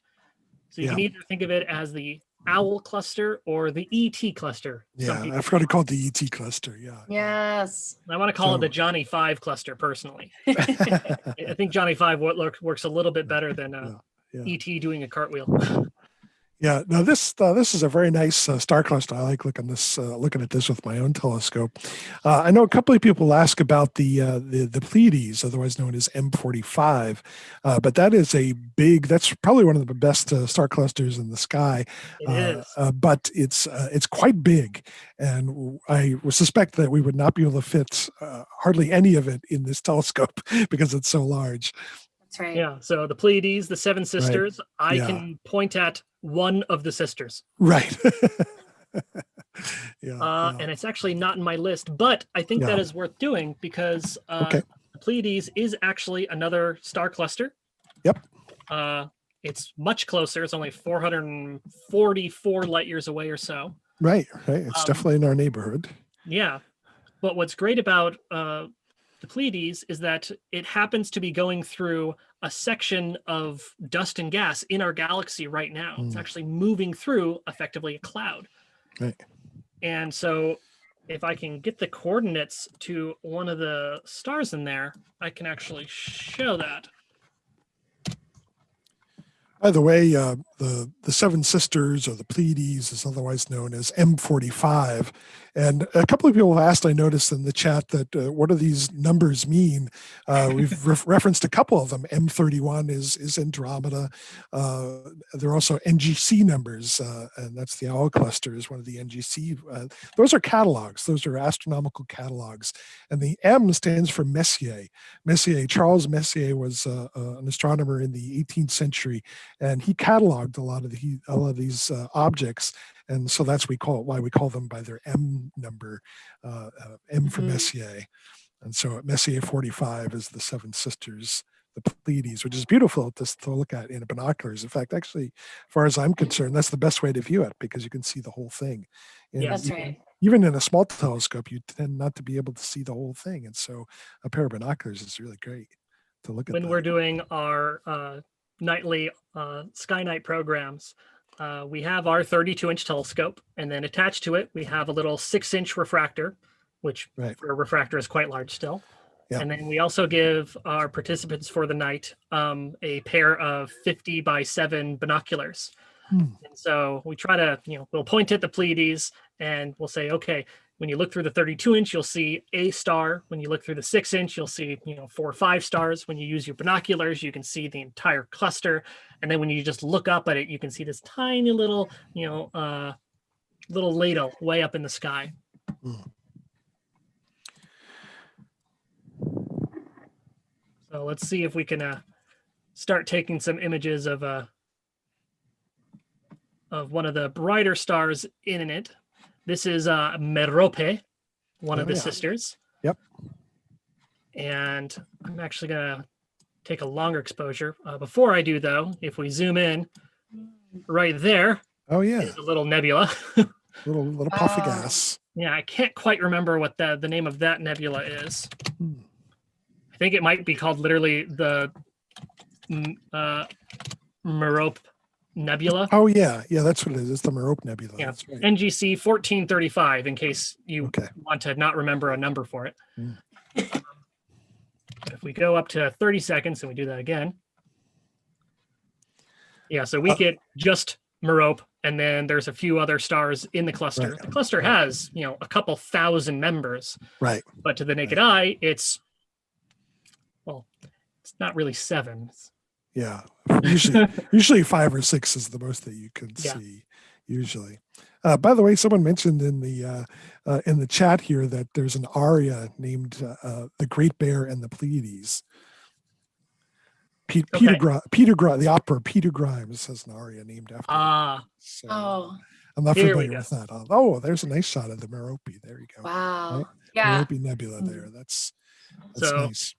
So you can either think of it as the Owl cluster or the ET cluster. Yeah, I've heard it called the ET cluster. Yeah. Yes. I want to call it the Johnny 5 cluster personally. I think Johnny 5 works a little bit better than ET doing a cartwheel. Yeah, now this is a very nice star cluster. I like looking at this with my own telescope. I know a couple of people ask about the Pleiades, otherwise known as M45, but that is that's probably one of the best star clusters in the sky. It is. But it's quite big, and I would suspect that we would not be able to fit hardly any of it in this telescope because it's so large. That's right. Yeah. So the Pleiades, the 7 sisters, I can point at one of the sisters. Right. And it's actually not in my list, but I think that is worth doing because the Pleiades is actually another star cluster. Yep. It's much closer. It's only 444 light years away or so. Right. It's definitely in our neighborhood. Yeah. But what's great about the Pleiades is that it happens to be going through a section of dust and gas in our galaxy right now. It's actually moving through effectively a cloud. Right. And so if I can get the coordinates to one of the stars in there, I can actually show that. By the way, the Seven Sisters, or the Pleiades, is otherwise known as M45. And a couple of people have asked, I noticed in the chat, that what do these numbers mean? We've referenced a couple of them. M31 is Andromeda. There are also NGC numbers, and that's the Owl Cluster is one of the NGC. Those are catalogs. Those are astronomical catalogs. And the M stands for Messier. Charles Messier was an astronomer in the 18th century, and he cataloged a lot of these objects, and so that's why we call them by their M number, M for Messier. And so Messier 45 is the Seven Sisters, the Pleiades, which is beautiful to look at in binoculars. In fact, actually, as far as I'm concerned, that's the best way to view it, because you can see the whole thing. And That's right. even in a small telescope, you tend not to be able to see the whole thing, and so a pair of binoculars is really great to look at. When we're doing our nightly Sky Night programs, we have our 32-inch telescope, and then attached to it, we have a little 6-inch refractor, which for a refractor is quite large still. Yeah. And then we also give our participants for the night a pair of 50x7 binoculars. And so we try to, we'll point at the Pleiades and we'll say, okay, when you look through the 32-inch, you'll see a star. When you look through the 6-inch, you'll see 4 or 5 stars. When you use your binoculars, you can see the entire cluster. And then when you just look up at it, you can see this tiny little, little ladle way up in the sky. So let's see if we can start taking some images of one of the brighter stars in it. This is Morope, one of the sisters. Yep. And I'm actually going to take a longer exposure. Before I do, though, if we zoom in, right there. Oh, yeah. Is a little nebula. little puff of gas. Yeah, I can't quite remember what the name of that nebula is. I think it might be called literally the Morope Nebula. Oh, yeah. Yeah, that's what it is. It's the Morope Nebula. Yeah. That's right. NGC 1435, in case you want to not remember a number for it. If we go up to 30 seconds and we do that again. Yeah, so we get just Morope, and then there's a few other stars in the cluster. Right. The cluster has, a couple thousand members. Right. But to the naked eye, it's not really 7. Yeah, usually 5 or 6 is the most that you can see. Usually. By the way, someone mentioned in the chat here that there's an aria named "The Great Bear and the Pleiades." Peter Grimes, the opera Peter Grimes has an aria named after him. So, I'm not familiar with that. Oh, there's a nice shot of the Morope. There you go. Wow. Right? Yeah. Morope Nebula there. That's so nice.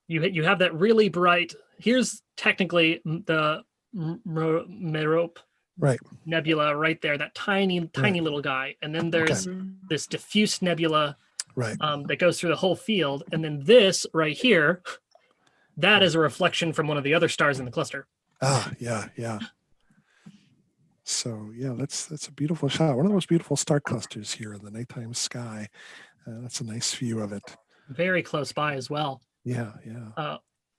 You have that really bright. Here's technically the Morope Nebula right there, that tiny little guy. And then there's this diffuse nebula that goes through the whole field. And then this right here, that is a reflection from one of the other stars in the cluster. Yeah. So yeah, that's a beautiful shot. One of the most beautiful star clusters here in the nighttime sky. That's a nice view of it. Very close by as well. Yeah.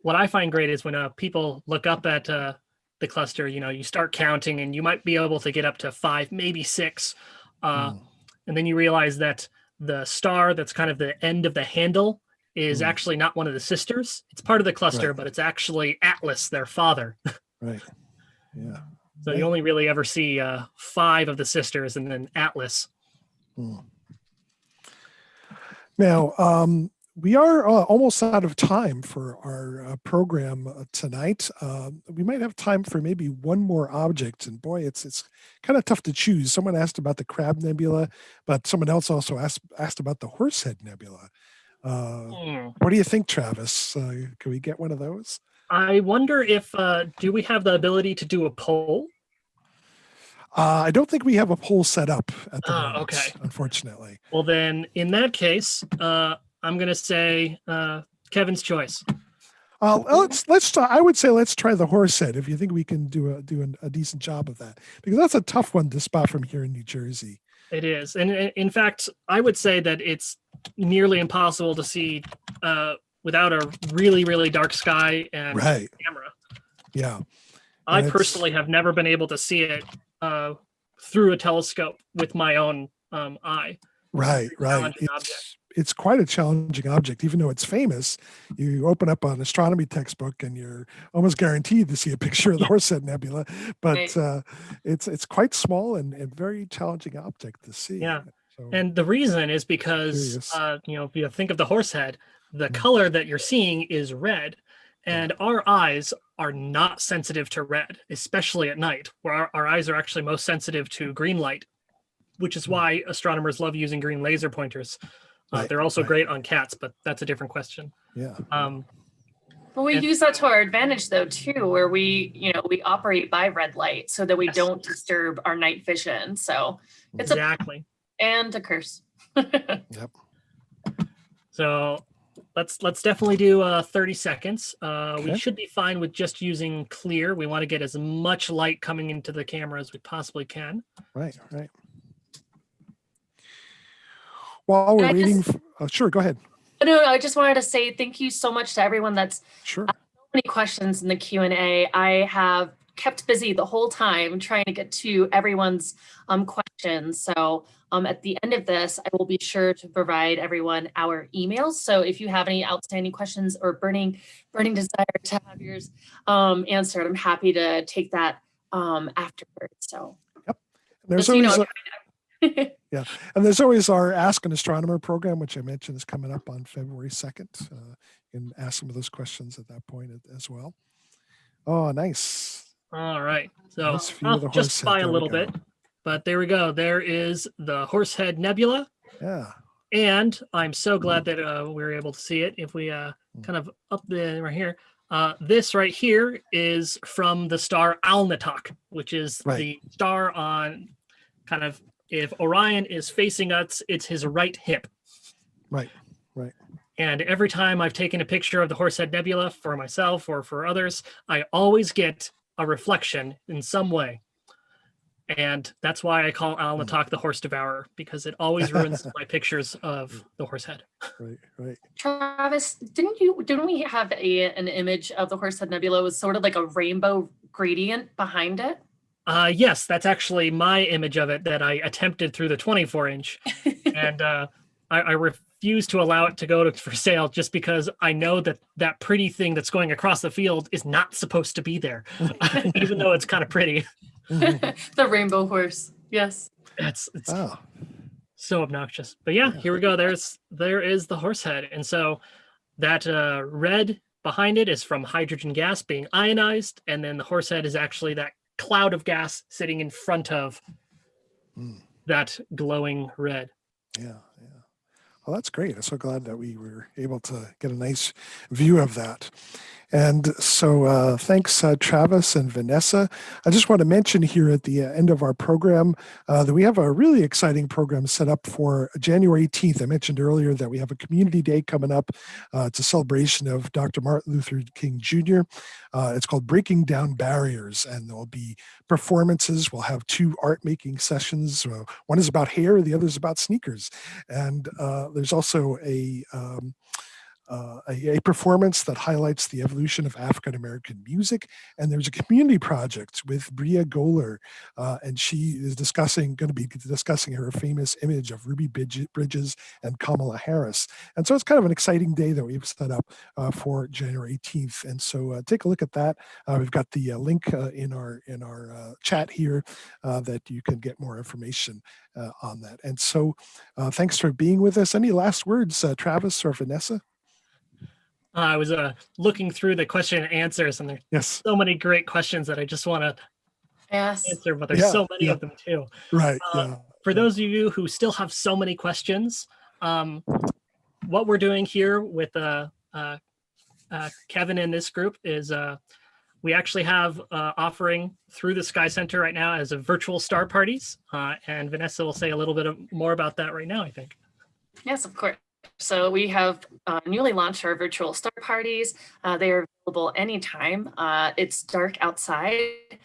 What I find great is when people look up at the cluster, you start counting and you might be able to get up to 5, maybe 6. And then you realize that the star that's kind of the end of the handle is actually not one of the sisters. It's part of the cluster, but it's actually Atlas, their father. Right. Yeah. So you only really ever see 5 of the sisters and then Atlas. Now, we are almost out of time for our program tonight. We might have time for maybe one more object, and boy, it's kind of tough to choose. Someone asked about the Crab Nebula, but someone else also asked about the Horsehead Nebula. What do you think, Travis? Can we get one of those? I wonder if do we have the ability to do a poll? I don't think we have a poll set up at the moment, unfortunately. Well, then, in that case, I'm going to say Kevin's choice. Let's. I would say let's try the Horsehead if you think we can do a decent job of that, because that's a tough one to spot from here in New Jersey. It is. And in fact, I would say that it's nearly impossible to see without a really, really dark sky and Right. camera. Yeah. I And it's- personally have never been able to see it through a telescope with my own eye. Right, right. Challenging object. It's quite a challenging object, even though it's famous. You open up an astronomy textbook and you're almost guaranteed to see a picture of the Horsehead Nebula, but Right. it's quite small and very challenging object to see. Yeah. So, And the reason is because, Curious. if you think of the Horsehead, the color that you're seeing is red. And our eyes are not sensitive to red, especially at night, where our eyes are actually most sensitive to green light, which is why astronomers love using green laser pointers. Right, They're also right. great on cats, but that's a different question. yeah. But we And- use that to our advantage though too, where we operate by red light so that we Yes. don't disturb our night vision. So it's Exactly. and a curse. Yep. So let's definitely do 30 seconds. We Okay. should be fine with just using clear. We want to get as much light coming into the camera as we possibly can. Right, right. While we're Can I waiting, just- sure, go ahead. No, I just wanted to say thank you so much to everyone that's Sure. many questions in the Q&A. I have kept busy the whole time trying to get to everyone's questions. So at the end of this, I will be sure to provide everyone our emails. So if you have any outstanding questions or burning desire to have yours answered, I'm happy to take that afterwards. So There's just so you always know, and there's always our Ask an Astronomer program, which I mentioned is coming up on February 2nd. And ask some of those questions at that point as well. Oh, nice. All right. So Nice view I'll of the just Horsehead. spy a There we little go. bit, but there we go. There is the Horsehead Nebula. Yeah. And I'm so glad that we were able to see it. If we kind of up the right here, this right here is from the star Alnitak, which is Right. the star on kind of, if Orion is facing us, it's his right hip. Right. Right. And every time I've taken a picture of the Horsehead Nebula for myself or for others, I always get a reflection in some way. And that's why I call Alnitak the Horse Devourer, because it always ruins my pictures of the Horsehead. Right. Right. Travis, didn't we have an image of the Horsehead Nebula with sort of like a rainbow gradient behind it? Yes, that's actually my image of it that I attempted through the 24-inch. And I refuse to allow it to go for sale just because I know that pretty thing that's going across the field is not supposed to be there, even though it's kind of pretty. The rainbow horse. Yes. It's Oh, so obnoxious. But yeah, here we go. There is the Horsehead. And so that red behind it is from hydrogen gas being ionized. And then the Horsehead is actually that cloud of gas sitting in front of that glowing red. yeah. Yeah. Well, that's great. I'm so glad that we were able to get a nice view of that. And so thanks, Travis and Vanessa. I just want to mention here at the end of our program that we have a really exciting program set up for January 18th. I mentioned earlier that we have a community day coming up. It's a celebration of Dr. Martin Luther King Jr. It's called Breaking Down Barriers, and there will be performances. We'll have 2 art making sessions. One is about hair, the other is about sneakers. And there's also a performance that highlights the evolution of African American music. And there's a community project with Bria Goler, and she is going to be discussing her famous image of Ruby Bridges and Kamala Harris. And so it's kind of an exciting day that we've set up for January 18th. And so take a look at that. We've got the link in our chat here that you can get more information on that. And so thanks for being with us. Any last words, Travis or Vanessa? I was looking through the question and answers, and there's Yes. so many great questions that I just want to Yes. answer, but there's so many of them too. Right. Yeah. For those of you who still have so many questions, what we're doing here with Kevin in this group is we actually have offering through the SkyCenter right now as a virtual star parties, and Vanessa will say a little bit more about that right now, I think. Yes, of course. So we have newly launched our virtual star parties. They are available anytime. It's dark outside,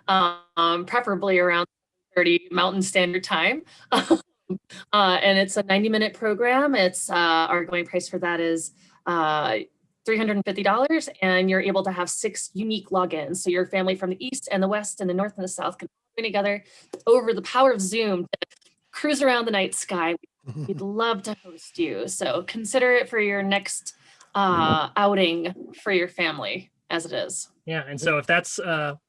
preferably around 6:30 Mountain Standard Time. And it's a 90-minute program. It's our going price for that is $350, and you're able to have 6 unique logins. So your family from the East and the West and the North and the South can join together over the power of Zoom to cruise around the night sky. We'd love to host you. So consider it for your next outing for your family as it is. Yeah, and so if that's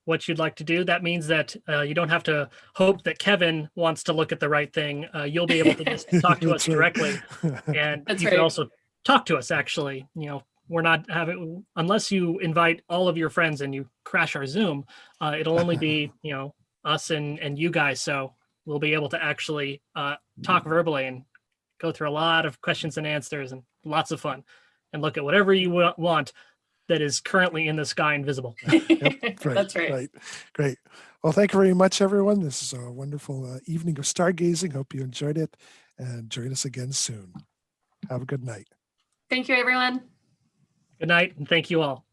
what you'd like to do, that means that you don't have to hope that Kevin wants to look at the right thing. You'll be able to just talk to us directly, and you can also talk to us. Actually, we're not having, unless you invite all of your friends and you crash our Zoom. It'll only be us and you guys. So we'll be able to actually talk verbally and go through a lot of questions and answers and lots of fun, and look at whatever you want that is currently in the sky and visible. Yep, That's right. Great. Well, thank you very much, everyone. This is a wonderful evening of stargazing. Hope you enjoyed it, and join us again soon. Have a good night. Thank you, everyone. Good night, and thank you all.